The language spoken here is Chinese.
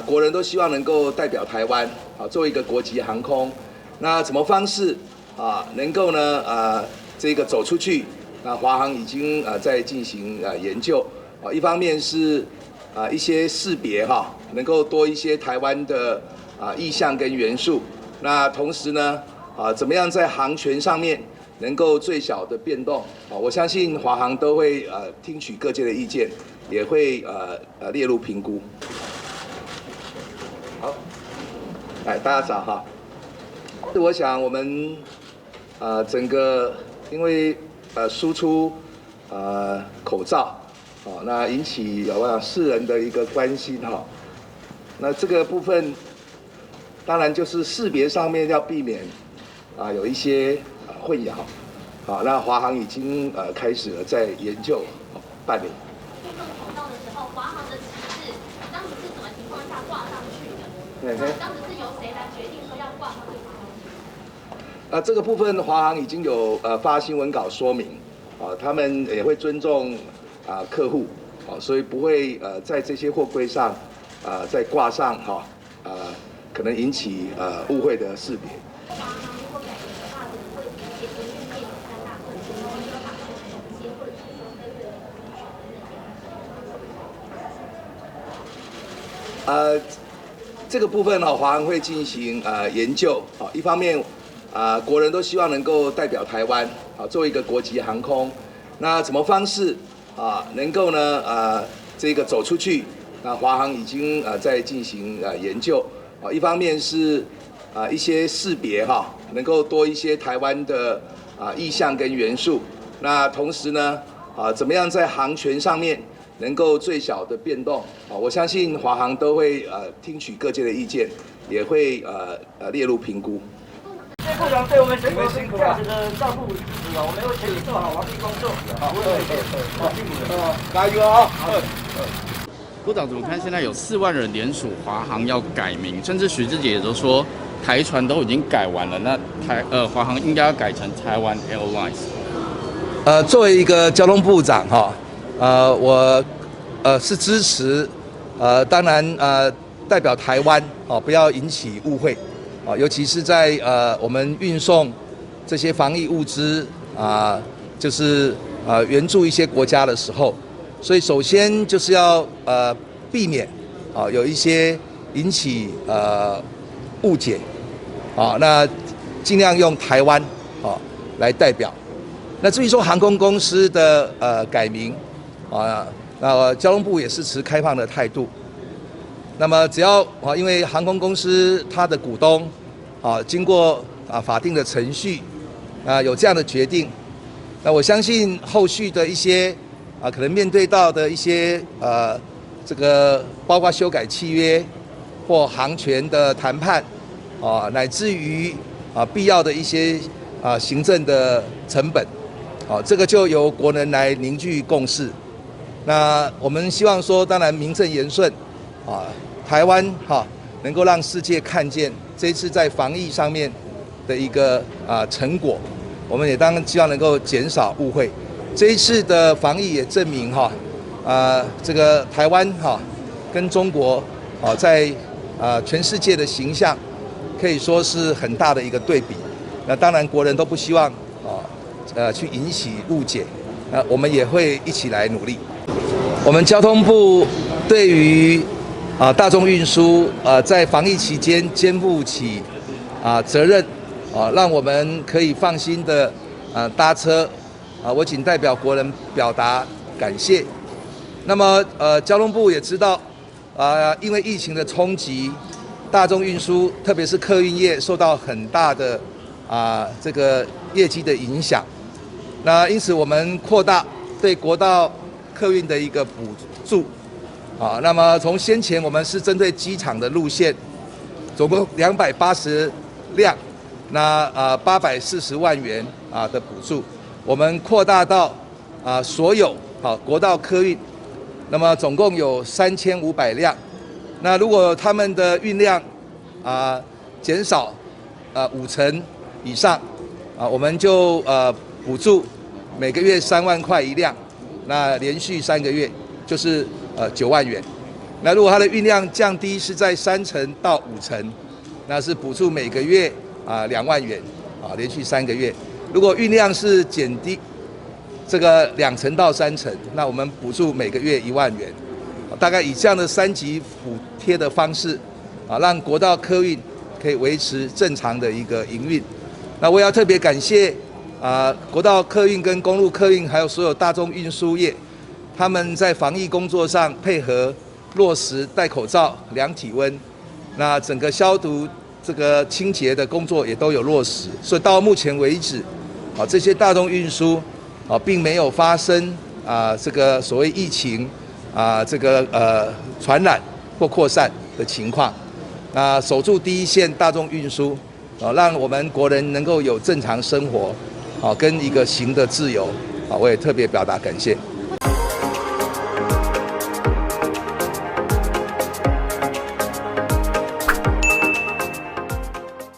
国人都希望能够代表台湾作为一个国际航空，那什么方式能够呢这个走出去？那华航已经在进行研究一方面是一些识别能够多一些台湾的意象跟元素，那同时呢怎么样在航权上面能够最小的变动我相信华航都会听取各界的意见，也会列入评估。好，来大家早哈。我想我们整个因为输出口罩那引起世人的一个关心那这个部分当然就是识别上面要避免有一些混淆那华航已经开始了在研究办理。口罩的时候，华航的旗帜当时是什么情况下挂上去的？当时是由谁来决定说要挂上去华航？这个部分华航已经有发新闻稿说明他们也会尊重客户所以不会在这些货柜上再挂上可能引起误会的识别。华航如果改名的话，可能会直接跟面临三大困境，然后就把它重新或者是说跟这个部分华航会进行研究一方面国人都希望能够代表台湾作为一个国际航空，那什么方式能够呢这个走出去？那华航已经在进行研究一方面是一些识别能够多一些台湾的意象跟元素，那同时呢怎么样在航权上面能够最小的变动我相信华航都会听取各界的意见，也会列入评估。部长对我们全国这样子的照顾支持我们会全力做好防疫工作。辛苦了，加油啊！部长怎么看？现在有4万人联署华航要改名，甚至徐志杰也都说台船都已经改完了，那华航应该要改成台湾 Airlines。作为一个交通部长我是支持当然代表台湾不要引起误会尤其是在我们运送这些防疫物资就是援助一些国家的时候，所以首先就是要避免有一些引起误解那尽量用台湾来代表。那至于说航空公司的改名那交通部也是持开放的态度。那么只要因为航空公司它的股东经过法定的程序有这样的决定，那我相信后续的一些可能面对到的一些这个包括修改契约或航权的谈判乃至于必要的一些行政的成本这个就由国人来凝聚共识。那我们希望说当然名正言顺台湾能够让世界看见这一次在防疫上面的一个成果，我们也当然希望能够减少误会。这一次的防疫也证明这个台湾跟中国在全世界的形象可以说是很大的一个对比。那当然国人都不希望去引起误解，我们也会一起来努力。我们交通部对于大众运输在防疫期间肩负起责任让我们可以放心的搭车我仅代表国人表达感谢。那么交通部也知道因为疫情的冲击，大众运输特别是客运业受到很大的这个业绩的影响。那因此我们扩大对国道客运的一个补助那么从先前我们是针对机场的路线，总共280辆，那840万元的补助，我们扩大到所有国道客运，那么总共有3500辆。那如果他们的运量减少50%以上我们就补助每个月3万块一辆，那连续3个月就是9万元。那如果它的运量降低是在3成到5成，那是补助每个月2万元连续3个月。如果运量是减低这个2成到3成，那我们补助每个月1万元。大概以这样的3级补贴的方式让国道客运可以维持正常的一个营运。那我也要特别感谢国道客运跟公路客运，还有所有大众运输业，他们在防疫工作上配合落实戴口罩、量体温，那整个消毒这个清洁的工作也都有落实。所以到目前为止，这些大众运输并没有发生这个所谓疫情这个传染或扩散的情况。守住第一线大众运输，让我们国人能够有正常生活，跟一个行的自由，我也特别表达感谢。